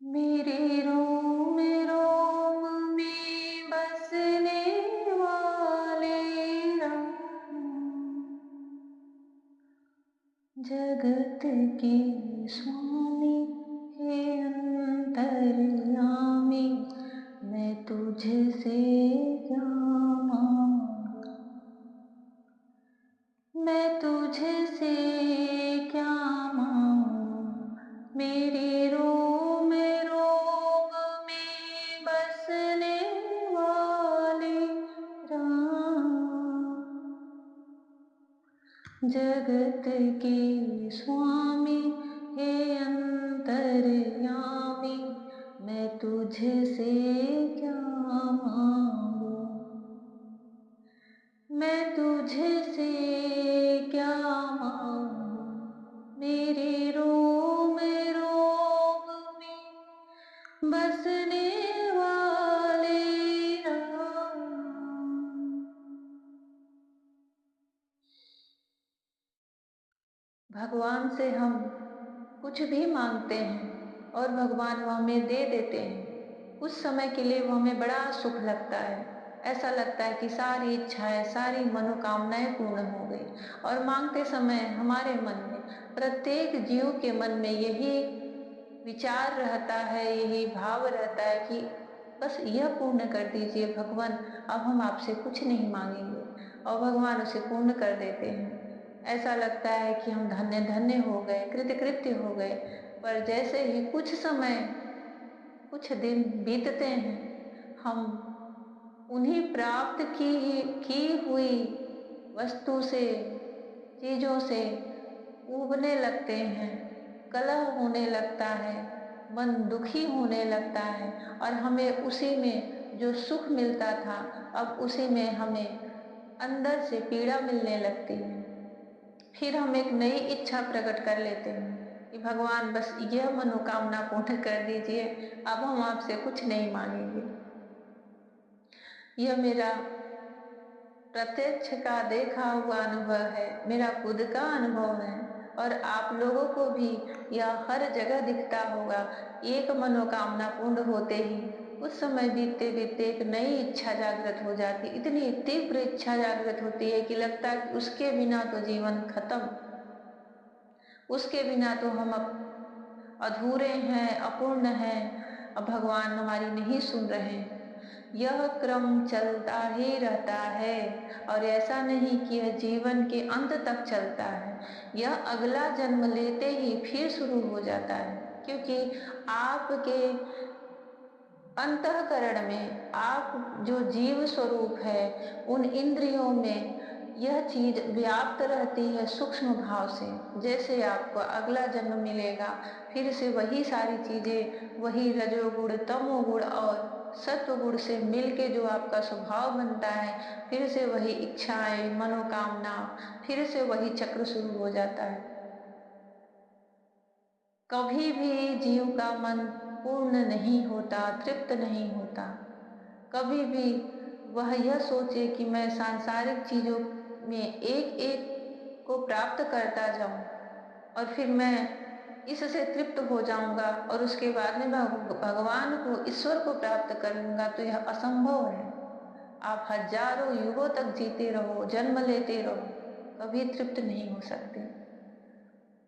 मेरे रोम रोम में बसने वाले राम, जगत के स्वामी हे अंतर्यामी, मैं तुझसे क्या मांगू, मैं तुझसे क्या मांगू। मेरे रोम रोम में बसने वाले राम, जगत के स्वामी हे अंतर्यामी, मैं तुझसे क्या मांगू, मैं तुझसे क्या मांगू। मेरे रोम रोम में बसने वाले राम। भगवान से हम कुछ भी मांगते हैं और भगवान वो हमें दे देते हैं। कुछ समय के लिए वो हमें बड़ा सुख लगता है। ऐसा लगता है कि सारी इच्छाएं, सारी मनोकामनाएं पूर्ण हो गई। और मांगते समय हमारे मन में, प्रत्येक जीव के मन में यही विचार रहता है, यही भाव रहता है कि बस यह पूर्ण कर दीजिए भगवान, अब हम आपसे कुछ नहीं मांगेंगे। और भगवान उसे पूर्ण कर देते हैं। ऐसा लगता है कि हम धन्य धन्य हो गए, कृतकृत्य हो गए। पर जैसे ही कुछ समय, कुछ दिन बीतते हैं, हम उन्हीं प्राप्त की हुई वस्तु से, चीजों से ऊबने लगते हैं। कलह होने लगता है, मन दुखी होने लगता है। और हमें उसी में जो सुख मिलता था, अब उसी में हमें अंदर से पीड़ा मिलने लगती है। फिर हम एक नई इच्छा प्रकट कर लेते हैं कि भगवान बस यह मनोकामना पूर्ण कर दीजिए, अब हम आपसे कुछ नहीं मांगेंगे। यह मेरा प्रत्यक्ष का देखा हुआ अनुभव है, मेरा खुद का अनुभव है। और आप लोगों को भी यह हर जगह दिखता होगा। एक मनोकामना पूर्ण होते ही कुछ समय बीतते बीतते एक नई इच्छा जागृत हो जाती, इतनी तीव्र इच्छा जागृत होती है कि लगता है कि उसके बिना तो जीवन खत्म, उसके बिना तो हम अधूरे हैं, अपूर्ण हैं। अब भगवान हमारी नहीं सुन रहे हैं। यह क्रम चलता ही रहता है। और ऐसा नहीं कि यह जीवन के अंत तक चलता है, यह अगला जन्म लेते ही फिर शुरू हो जाता है। क्योंकि आपके अंतःकरण में, आप जो जीव स्वरूप है, उन इंद्रियों में यह चीज व्याप्त रहती है सूक्ष्म भाव से। जैसे आपको अगला जन्म मिलेगा, फिर से वही सारी चीजें, वही रजोगुण, तमोगुण और सत्वगुण से मिलके जो आपका स्वभाव बनता है, फिर से वही इच्छाएं, मनोकामना, फिर से वही चक्र शुरू हो जाता है। कभी भी जीव का मन पूर्ण नहीं होता, तृप्त नहीं होता। कभी भी वह यह सोचे कि मैं सांसारिक चीजों में एक एक को प्राप्त करता जाऊं और फिर मैं इससे तृप्त हो जाऊंगा और उसके बाद में भगवान को, ईश्वर को प्राप्त कर लूंगा, तो यह असंभव है। आप हजारों युगों तक जीते रहो, जन्म लेते रहो, कभी तृप्त नहीं हो सकते।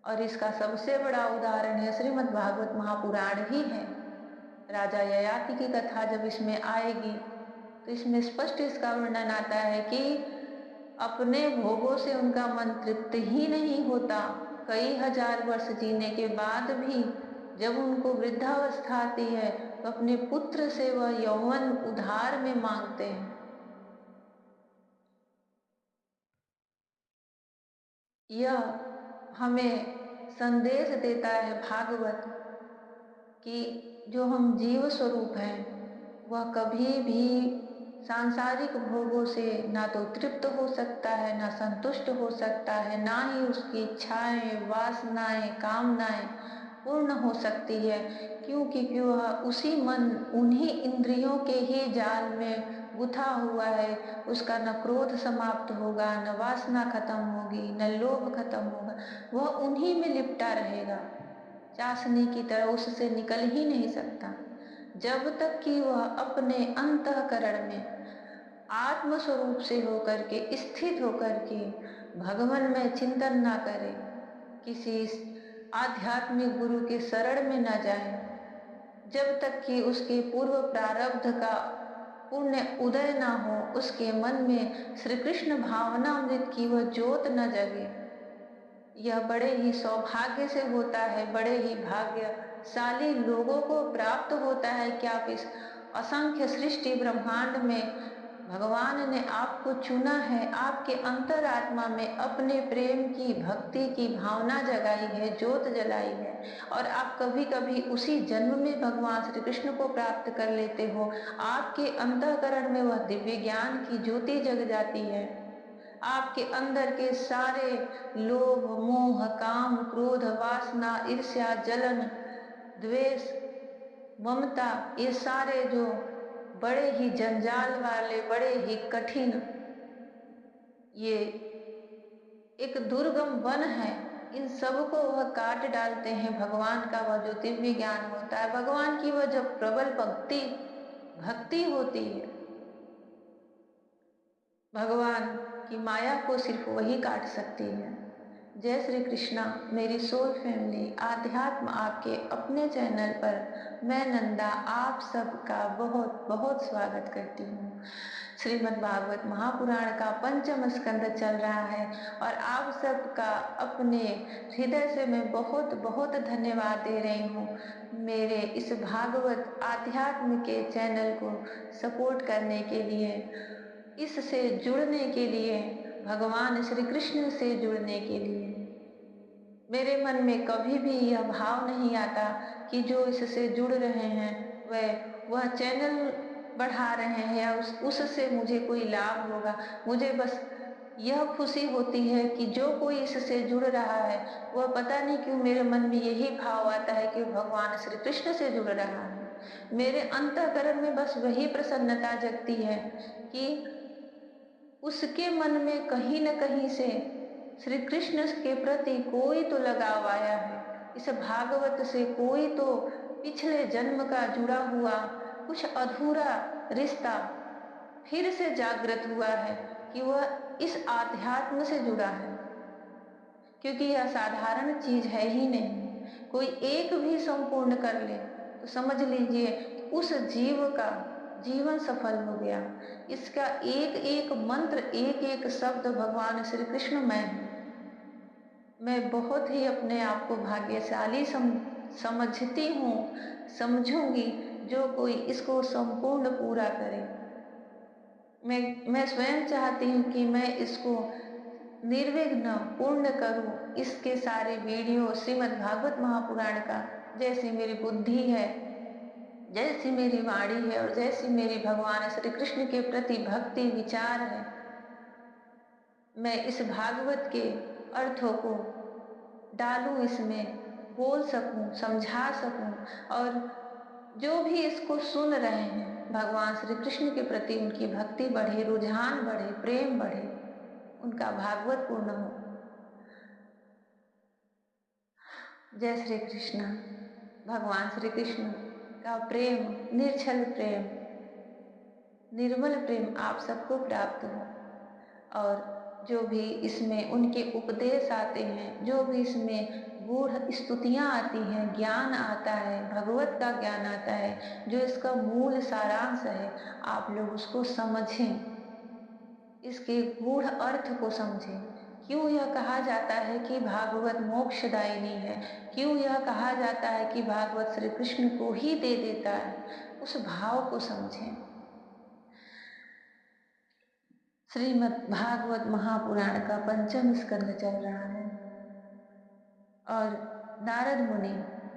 और इसका सबसे बड़ा उदाहरण है श्रीमद् भागवत महापुराण ही है। राजा ययाति की कथा जब इसमें आएगी, तो इसमें स्पष्ट इसका वर्णन आता है कि अपने भोगों से उनका मन तृप्त ही नहीं होता। कई हजार वर्ष जीने के बाद भी जब उनको वृद्धावस्था आती है, तो अपने पुत्र से वह यौवन उधार में मांगते हैं। यह हमें संदेश देता है भागवत कि जो हम जीव स्वरूप हैं, वह कभी भी सांसारिक भोगों से ना तो तृप्त हो सकता है, ना संतुष्ट हो सकता है, ना ही उसकी इच्छाएं, वासनाएं, कामनाएं पूर्ण हो सकती है। क्योंकि वह उसी मन, उन्हीं इंद्रियों के ही जाल में गुथा हुआ है। उसका न क्रोध समाप्त होगा, न वासना खत्म होगी, न लोभ खत्म होगा। वह उन्हीं में लिपटा रहेगा। चाशनी की तरह उससे निकल ही नहीं सकता। जब तक कि वह अपने अंतःकरण में आत्म स्वरूप से होकर के स्थित होकर के भगवान में चिंतन ना करे, किसी आध्यात्मिक गुरु के शरण में ना जाए, जब तक कि उसके पूर्व प्रारब्ध का पुण्य उदय ना हो, उसके मन में श्री कृष्ण भावना अमृत की वह ज्योत न जगे, यह बड़े ही सौभाग्य से होता है, बड़े ही भाग्यशाली लोगों को प्राप्त होता है कि आप इस असंख्य सृष्टि ब्रह्मांड में भगवान ने आपको चुना है, आपके अंतरात्मा में अपने प्रेम की भक्ति की भावना जगाई है, ज्योत जलाई है, और आप कभी कभी उसी जन्म में भगवान श्री कृष्ण को प्राप्त कर लेते हो। आपके अंतःकरण में वह दिव्य ज्ञान की ज्योति जग जाती है। आपके अंदर के सारे लोभ मोह काम क्रोध वासना ईर्ष्या जलन द्वेष ममता, ये सारे जो बड़े ही जंजाल वाले बड़े ही कठिन ये एक दुर्गम वन है, इन सबको वह काट डालते हैं। भगवान का वह जो दिव्य ज्ञान होता है, भगवान की वह जब प्रबल भक्ति भक्ति होती है, भगवान की माया को सिर्फ वही काट सकती है। जय श्री कृष्णा। मेरी सोल फैमिली आध्यात्म आपके अपने चैनल पर मैं नंदा आप सबका बहुत बहुत स्वागत करती हूँ। श्रीमद् भागवत महापुराण का पंचम स्कंद चल रहा है और आप सबका अपने हृदय से मैं बहुत बहुत धन्यवाद दे रही हूँ मेरे इस भागवत आध्यात्म के चैनल को सपोर्ट करने के लिए, इससे जुड़ने के लिए, भगवान श्री कृष्ण से जुड़ने के लिए। मेरे मन में कभी भी यह भाव नहीं आता कि जो इससे जुड़ रहे हैं वह चैनल बढ़ा रहे हैं या उससे मुझे कोई लाभ होगा। मुझे बस यह खुशी होती है कि जो कोई इससे जुड़ रहा है, वह पता नहीं क्यों मेरे मन में यही भाव आता है कि वह भगवान श्री कृष्ण से जुड़ रहा है। मेरे अंतःकरण में बस वही प्रसन्नता जगती है कि उसके मन में कहीं न कहीं से श्री कृष्ण के प्रति कोई तो लगाव आया है, इस भागवत से कोई तो पिछले जन्म का जुड़ा हुआ कुछ अधूरा रिश्ता फिर से जागृत हुआ है कि वह इस आध्यात्म से जुड़ा है। क्योंकि यह साधारण चीज है ही नहीं, कोई एक भी संपूर्ण कर ले तो समझ लीजिए उस जीव का जीवन सफल हो गया। इसका एक एक मंत्र एक एक शब्द भगवान श्री कृष्ण मैं हूँ। मैं बहुत ही अपने आप को भाग्यशाली समझती हूँ, समझूंगी जो कोई इसको संपूर्ण पूरा करे। मैं स्वयं चाहती हूँ कि मैं इसको निर्विघ्न पूर्ण करूं। इसके सारे वीडियो श्रीमद् भागवत महापुराण का जैसी मेरी बुद्धि है, जैसी मेरी वाणी है और जैसी मेरी भगवान श्री कृष्ण के प्रति भक्ति विचार है, मैं इस भागवत के अर्थों को डालूं, इसमें बोल सकूं, समझा सकूं, और जो भी इसको सुन रहे हैं भगवान श्री कृष्ण के प्रति उनकी भक्ति बढ़े, रुझान बढ़े, प्रेम बढ़े, उनका भागवत पूर्ण हो। जय श्री कृष्ण। भगवान श्री कृष्ण का प्रेम, निर्छल प्रेम, निर्मल प्रेम आप सबको प्राप्त हो। और जो भी इसमें उनके उपदेश आते हैं, जो भी इसमें गूढ़ स्तुतियां आती हैं, ज्ञान आता है, भगवत का ज्ञान आता है, जो इसका मूल सारांश है, आप लोग उसको समझें, इसके गूढ़ अर्थ को समझें। क्यों यह कहा जाता है कि भागवत मोक्षदायिनी है, क्यों यह कहा जाता है कि भागवत श्री कृष्ण को ही दे देता है, उस भाव को समझें। श्रीमद् भागवत महापुराण का पंचम स्कंद चल रहा है और नारद मुनि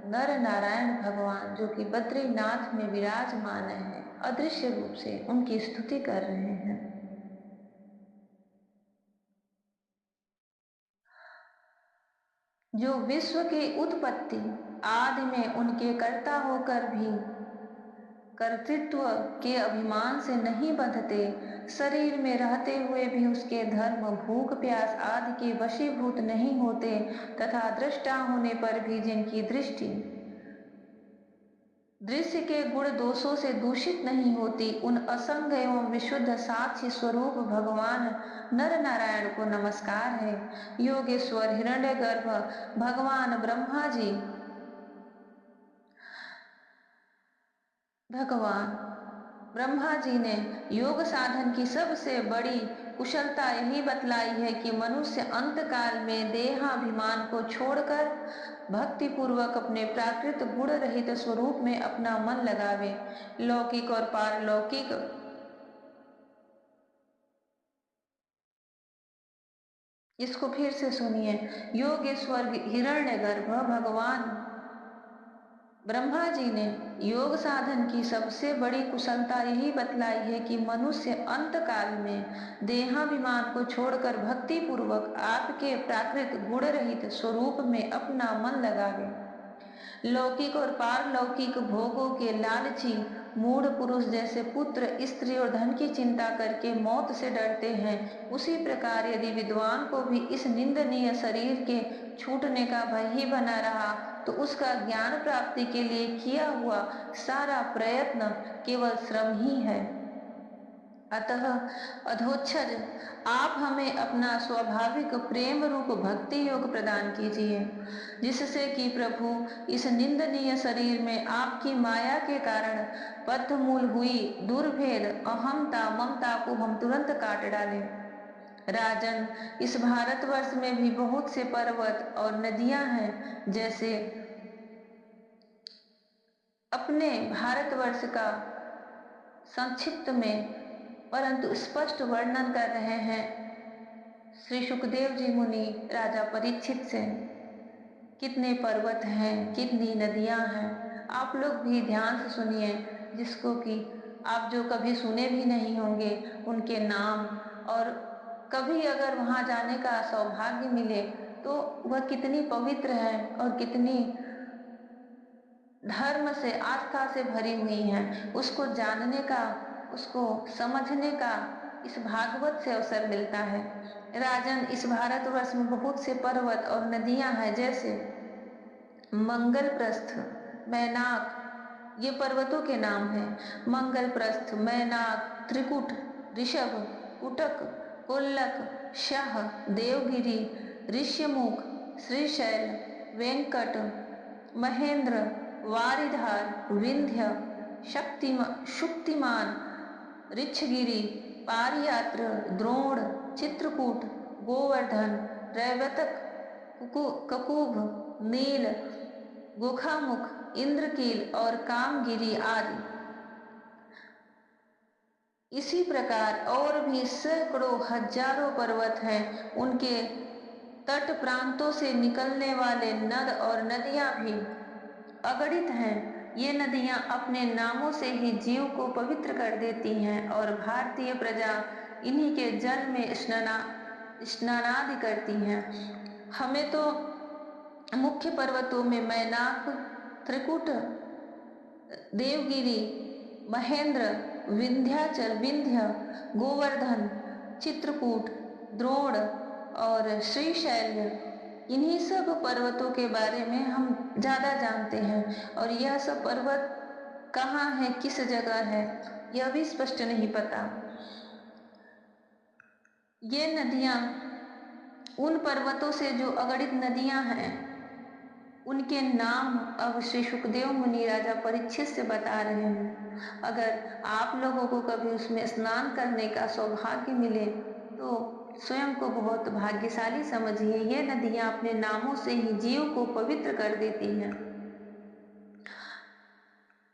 नर नारायण भगवान जो कि बद्रीनाथ में विराजमान है, अदृश्य रूप से उनकी स्तुति कर रहे हैं। जो विश्व की उत्पत्ति आदि में उनके कर्ता होकर भी कर्तृत्व के अभिमान से नहीं बंधते, शरीर में रहते हुए भी उसके धर्म, भूख प्यास आदि के वशीभूत नहीं होते, तथा दृष्टा होने पर भी जिनकी दृष्टि दृश्य के गुण दोषों से दूषित नहीं होती, उन असंग एवं विशुद्ध साक्षी स्वरूप भगवान नर नारायण को नमस्कार है। योगेश्वर हिरण्यगर्भ भगवान भगवान ब्रह्मा जी ने योग साधन की सबसे बड़ी कुशलता यही बतलाई है कि मनुष्य अंत काल में देहाभिमान को छोड़कर भक्ति पूर्वक अपने प्राकृत गुण रहित स्वरूप में अपना मन लगावे। लौकिक और पारलौकिक, इसको फिर से सुनिए। योगेश्वर हिरण्यगर्भ भगवान ब्रह्मा जी ने योग साधन की सबसे बड़ी कुशलता यही बतलाई है कि मनुष्य अंत काल में देहाभिमान को छोड़कर भक्ति पूर्वक आपके प्राकृत गुण रहित स्वरूप में अपना मन लगावे। लौकिक और पारलौकिक भोगों के लालची मूढ़ पुरुष जैसे पुत्र, स्त्री और धन की चिंता करके मौत से डरते हैं, उसी प्रकार यदि विद्वान को भी इस निंदनीय शरीर के छूटने का भय ही बना रहा, तो उसका ज्ञान प्राप्ति के लिए किया हुआ सारा प्रयत्न केवल श्रम ही है। अतः अधोक्षज, आप हमें अपना स्वाभाविक प्रेम रूप भक्ति योग प्रदान कीजिए, जिससे कि प्रभु इस निंदनीय शरीर में आपकी माया के कारण बद्धमूल हुई दुर्भेद अहमता ममता को हम तुरंत काट डालें। राजन, इस भारतवर्ष में भी बहुत से पर्वत और नदियां हैं, जैसे अपने भारतवर्ष का संक्षिप्त में परंतु स्पष्ट वर्णन कर रहे हैं श्री सुखदेव जी मुनि राजा परीक्षित से। कितने पर्वत हैं, कितनी नदियां हैं, आप लोग भी ध्यान से सुनिए, जिसको कि आप जो कभी सुने भी नहीं होंगे उनके नाम, और कभी अगर वहां जाने का सौभाग्य मिले तो वह कितनी पवित्र है और कितनी धर्म से आस्था से भरी हुई हैं, उसको जानने का, उसको समझने का इस भागवत से अवसर मिलता है। राजन, इस भारतवर्ष में बहुत से पर्वत और नदियां हैं, जैसे मंगल प्रस्थ, मैनाक, ये पर्वतों के नाम हैं। मंगल प्रस्थ, मैनाक, त्रिकुट, ऋषभ, कुटक, कोल्लक, शाह, देवगिरी, ऋष्यमुख, श्रीशैल, वेंकट, महेंद्र, वारिधार, विंध्य, शुक्तिमान, ऋक्षगिरी, पारियात्र, द्रोण, चित्रकूट, गोवर्धन, रैवतक, ककुभ, नील, गोखामुख, इंद्रकील और कामगिरी आदि। इसी प्रकार और भी सैकड़ों हजारों पर्वत हैं। उनके तट प्रांतों से निकलने वाले नद और नदियां भी अगणित हैं। ये नदियां अपने नामों से ही जीव को पवित्र कर देती हैं और भारतीय प्रजा इन्हीं के जल में स्नानादि करती हैं। हमें तो मुख्य पर्वतों में मैनाक, त्रिकुट, देवगिरी, महेंद्र, विंध्य, गोवर्धन, चित्रकूट, द्रोण और श्रीशैल्य, इन्हीं सब पर्वतों के बारे में हम ज्यादा जानते हैं। और यह सब पर्वत कहाँ है, किस जगह है, यह भी स्पष्ट नहीं पता। ये नदियां उन पर्वतों से जो अगणित नदियां हैं, उनके नाम अब श्री सुखदेव मुनि राजा परीक्षित से बता रहे हैं। अगर आप लोगों को कभी उसमें स्नान करने का सौभाग्य मिले तो स्वयं को बहुत भाग्यशाली समझिए। ये नदियां अपने नामों से ही जीव को पवित्र कर देती हैं।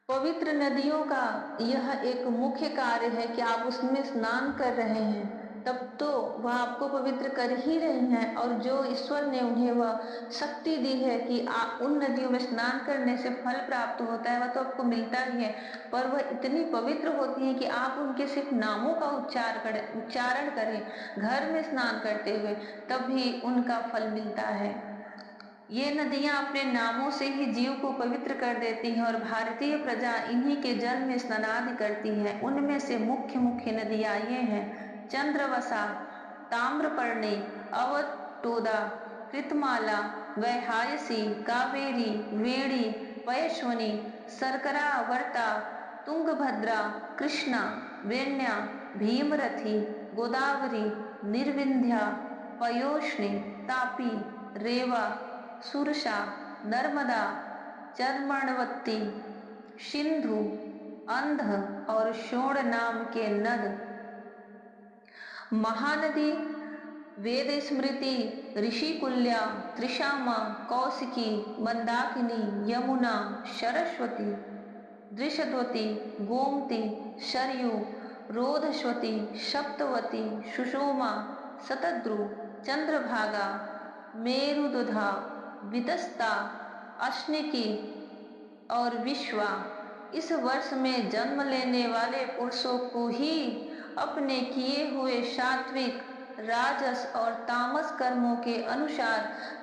पवित्र नदियों का यह एक मुख्य कार्य है कि आप उसमें स्नान कर रहे हैं, तब तो वह आपको पवित्र कर ही रही हैं। और जो ईश्वर ने उन्हें वह शक्ति दी है कि उन नदियों में स्नान करने से फल प्राप्त होता है, वह तो आपको मिलता ही है, पर वह इतनी पवित्र होती है कि आप उनके सिर्फ नामों का उच्चारण करें घर में स्नान करते हुए, तब भी उनका फल मिलता है। ये नदियां अपने नामों से ही जीव को पवित्र कर देती हैं और भारतीय प्रजा इन्हीं के जल में स्नानादि करती है। उनमें से मुख्य मुख्य नदियां ये हैं: चंद्रवसा, ताम्रपर्णी, अवटोदा, कृतमाला, वैहायसी, कावेरी, वेणी, पयस्वनी, सरकरा, वर्ता, तुंगभद्रा, कृष्णा, वेण्या, भीमरथी, गोदावरी, निर्विंध्या, पयोष्णी, तापी, रेवा, सुरसा, नर्मदा, चर्मणवती, सिंधु, अंध और शोण नाम के नद। महानदी वेद स्मृति, ऋषिकुल्या, त्रिशामा, कौशिकी, मंदाकिनी, यमुना, सरस्वती, दृशद्वती, गोमती, सरयू, रोधस्वती, सप्तवती, सुषमा, शतद्रु, चंद्रभागा, मेरुदुधा, वितस्ता, अश्निकी और विश्वा। इस वर्ष में जन्म लेने वाले पुरुषों को ही अपने किए हुए सात्विक, राजस और तामस कर्मों के अनुसार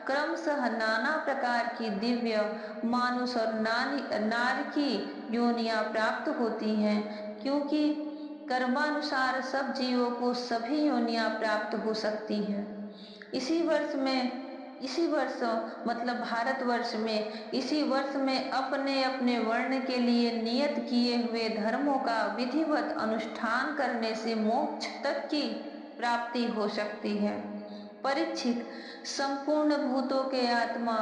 क्रमशः नाना प्रकार की दिव्य, मानुष और नारकी योनियां प्राप्त होती हैं, क्योंकि कर्मानुसार सब जीवों को सभी योनियां प्राप्त हो सकती हैं। इसी वर्ष में इसी वर्ष मतलब भारतवर्ष में इसी वर्ष में अपने अपने वर्ण के लिए नियत किए हुए धर्मों का विधिवत अनुष्ठान करने से मोक्ष तक की प्राप्ति हो सकती है। परीक्षित, संपूर्ण भूतों के आत्मा,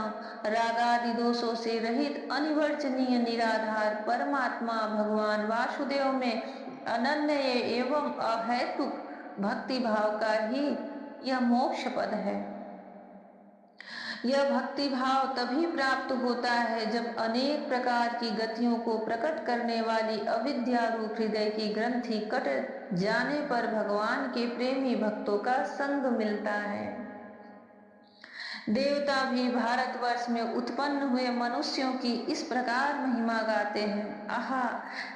रागादि दोषों से रहित, अनिवर्चनीय, निराधार परमात्मा भगवान वासुदेव में अनन्य एवं अहैतुक भक्ति भाव का ही यह मोक्ष पद है। यह भक्ति भाव तभी प्राप्त होता है जब अनेक प्रकार की गतियों को प्रकट करने वाली अविद्या रूप हृदय की ग्रंथि कट जाने पर भगवान के प्रेमी भक्तों का संग मिलता है। देवता भी भारतवर्ष में उत्पन्न हुए मनुष्यों की इस प्रकार महिमा गाते हैं। आहा,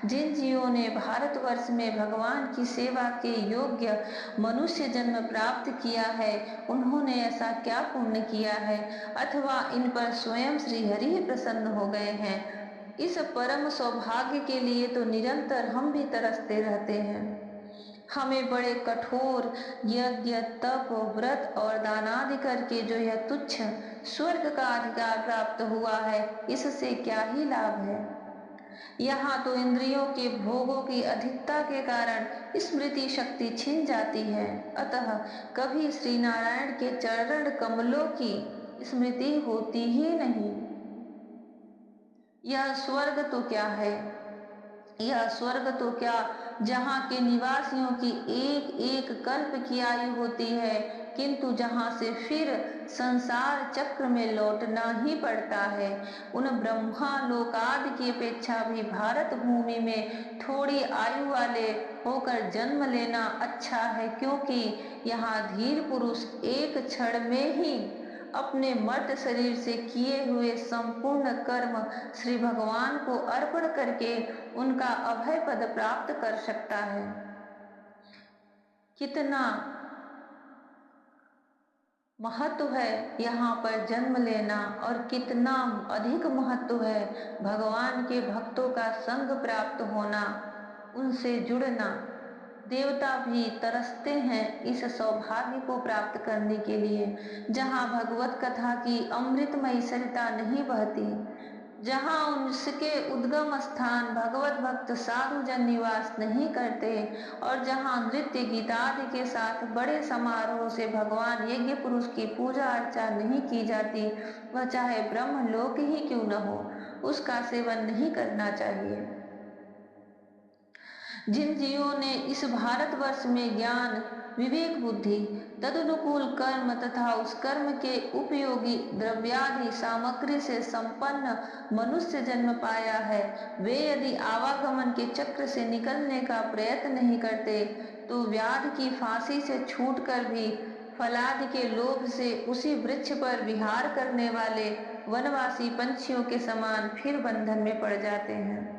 जिन जीवों ने भारतवर्ष में भगवान की सेवा के योग्य मनुष्य जन्म प्राप्त किया है, उन्होंने ऐसा क्या पुण्य किया है, अथवा इन पर स्वयं श्री हरि ही प्रसन्न हो गए हैं। इस परम सौभाग्य के लिए तो निरंतर हम भी तरसते रहते हैं। हमें बड़े कठोर यज्ञ, तप, व्रत और दानादि करके जो यह तुच्छ स्वर्ग का अधिकार प्राप्त हुआ है, इससे क्या ही लाभ है। यहाँ तो इंद्रियों के भोगों की अधिकता के कारण स्मृति शक्ति छिन जाती है, अतः कभी श्री नारायण के चरण कमलों की स्मृति होती ही नहीं। यह स्वर्ग तो क्या है, यह स्वर्ग तो क्या, जहाँ के निवासियों की एक एक कल्प की आयु होती है, किंतु जहाँ से फिर संसार चक्र में लौटना ही पड़ता है। उन ब्रह्मा लोकादि की अपेक्षा भी भारत भूमि में थोड़ी आयु वाले होकर जन्म लेना अच्छा है, क्योंकि यहाँ धीर पुरुष एक क्षण में ही अपने मर्त शरीर से किए हुए संपूर्ण कर्म श्री भगवान को अर्पण करके उनका अभय पद प्राप्त कर सकता है। कितना महत्व है यहाँ पर जन्म लेना, और कितना अधिक महत्व है भगवान के भक्तों का संग प्राप्त होना, उनसे जुड़ना। देवता भी तरसते हैं इस सौभाग्य को प्राप्त करने के लिए, जहाँ भगवत कथा की अमृतमयी सरिता नहीं बहती, जहाँ उनके उद्गम स्थान भगवत भक्त साधु जन निवास नहीं करते, और जहाँ नृत्य गीतादि के साथ बड़े समारोह से भगवान यज्ञ पुरुष की पूजा अर्चा नहीं की जाती, वह चाहे ब्रह्म लोक ही क्यों न हो, उसका सेवन नहीं करना चाहिए। जिन जीवों ने इस भारतवर्ष में ज्ञान, विवेक, बुद्धि, तदनुकूल कर्म तथा उस कर्म के उपयोगी द्रव्यादि सामग्री से संपन्न मनुष्य जन्म पाया है, वे यदि आवागमन के चक्र से निकलने का प्रयत्न नहीं करते, तो व्याध की फांसी से छूटकर भी फलादि के लोभ से उसी वृक्ष पर विहार करने वाले वनवासी पंछियों के समान फिर बंधन में पड़ जाते हैं।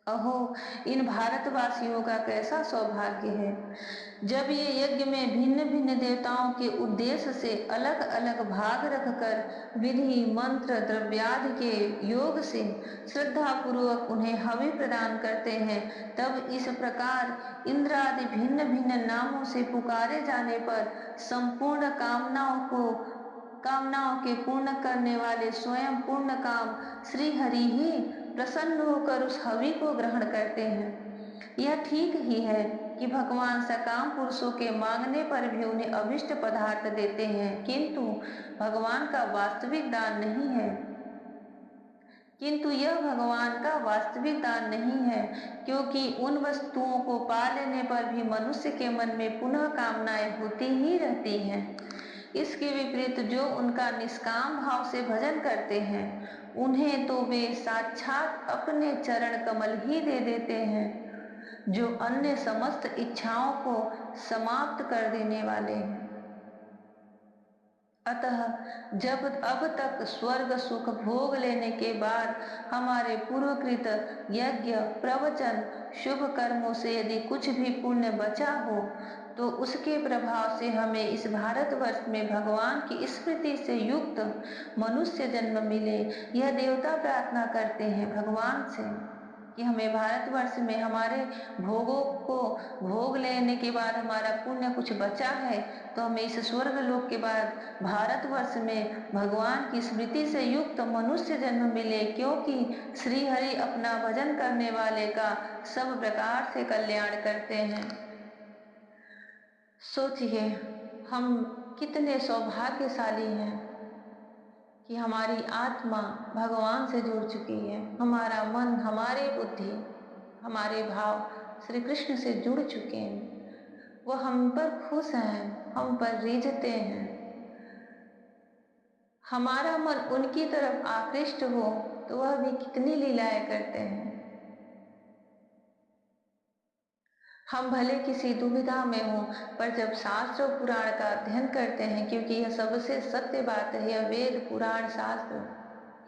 अहो, इन भारतवासियों का कैसा सौभाग्य है, जब ये यज्ञ में भिन्न भिन्न देवताओं के उद्देश्य से अलग अलग भाग रखकर विधि मंत्र द्रव्यादि के योग से श्रद्धा पूर्वक उन्हें हवि प्रदान करते हैं, तब इस प्रकार इंद्र आदि भिन्न भिन्न नामों से पुकारे जाने पर संपूर्ण कामनाओं के पूर्ण करने वाले स्वयं पूर्ण काम श्री हरि ही प्रसन्न होकर उस हवि को ग्रहण करते हैं। यह ठीक ही है कि भगवान सकाम पुरुषों के मांगने पर भी उन्हें अभिष्ट पदार्थ देते हैं, भगवान का वास्तविक दान नहीं है किंतु यह भगवान का वास्तविक दान नहीं है, क्योंकि उन वस्तुओं को पा लेने पर भी मनुष्य के मन में पुनः कामनाएं होती ही रहती हैं। इसके विपरीत जो उनका निष्काम भाव से भजन करते हैं, उन्हें तो वे साक्षात अपने चरण कमल ही दे देते हैं, जो अन्य समस्त इच्छाओं को समाप्त कर देने वाले हैं। अतः जब अब तक स्वर्ग सुख भोग लेने के बाद हमारे पूर्वकृत यज्ञ प्रवचन शुभ कर्मों से यदि कुछ भी पुण्य बचा हो, तो उसके प्रभाव से हमें इस भारतवर्ष में भगवान की स्मृति से युक्त मनुष्य जन्म मिले। यह देवता प्रार्थना करते हैं भगवान से कि हमें भारतवर्ष में हमारे भोगों को भोग लेने के बाद हमारा पुण्य कुछ बचा है, तो हमें इस स्वर्ग लोक के बाद भारतवर्ष में भगवान की स्मृति से युक्त मनुष्य जन्म मिले, क्योंकि श्री हरि अपना भजन करने वाले का सब प्रकार से कल्याण करते हैं। सोचिए, हम कितने सौभाग्यशाली हैं कि हमारी आत्मा भगवान से जुड़ चुकी है, हमारा मन, हमारी बुद्धि, हमारे भाव श्री कृष्ण से जुड़ चुके हैं। वो हम पर खुश हैं, हम पर रीझते हैं। हमारा मन उनकी तरफ आकृष्ट हो तो वह भी कितनी लीलाएं करते हैं। हम भले किसी दुविधा में हो, पर जब शास्त्र और पुराण का अध्ययन करते हैं, क्योंकि यह सबसे सत्य बात है, यह वेद पुराण शास्त्र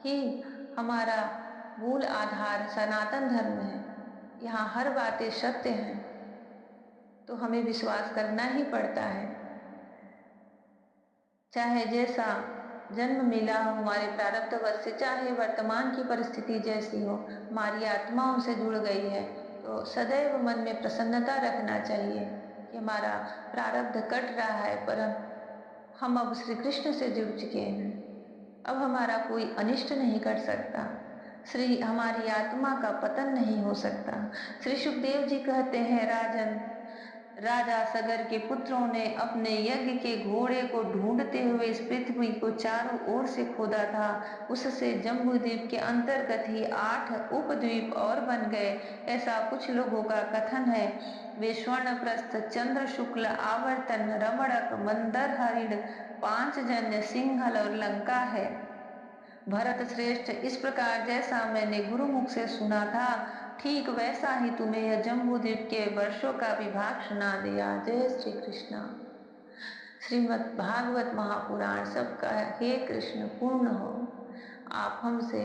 ही हमारा मूल आधार सनातन धर्म है, यहाँ हर बातें सत्य है, तो हमें विश्वास करना ही पड़ता है। चाहे जैसा जन्म मिला हो हमारे प्रारब्ध वर्ष से, चाहे वर्तमान की परिस्थिति जैसी हो, हमारी आत्मा उनसे जुड़ गई है, तो सदैव मन में प्रसन्नता रखना चाहिए कि हमारा प्रारब्ध कट रहा है, पर हम अब श्री कृष्ण से जुड़ चुके हैं। अब हमारा कोई अनिष्ट नहीं कर सकता, श्री हमारी आत्मा का पतन नहीं हो सकता। श्री सुखदेव जी कहते हैं, राजन, राजा सगर के पुत्रों ने अपने यज्ञ के घोड़े को ढूंढते हुए इस पृथ्वी को चारों ओर से खोदा था। उससे जम्बूद्वीप के अंतर्गत ही 8 उपद्वीप और बन गए, ऐसा कुछ लोगों का कथन है। वे स्वर्णप्रस्थ, चंद्र शुक्ल, आवर्तन, रमणक, मंदर, हरिण, पांचजन्य, सिंहल और लंका है। भरत श्रेष्ठ, इस प्रकार जैसा मैंने गुरुमुख से सुना था, ठीक वैसा ही तुम्हें यह जम्बूद्वीप के वर्षों का विभाग सुना दिया। जय श्री कृष्ण। श्रीमद् भागवत महापुराण सबका हे कृष्ण पूर्ण हो। आप हमसे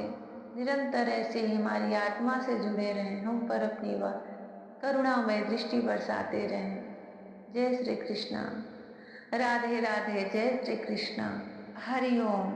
निरंतर ऐसे ही हमारी आत्मा से जुड़े रहें, हम पर अपनी वह करुणामय दृष्टि बरसाते रहें। जय श्री कृष्ण। राधे राधे। जय श्री कृष्ण। हरि ओम।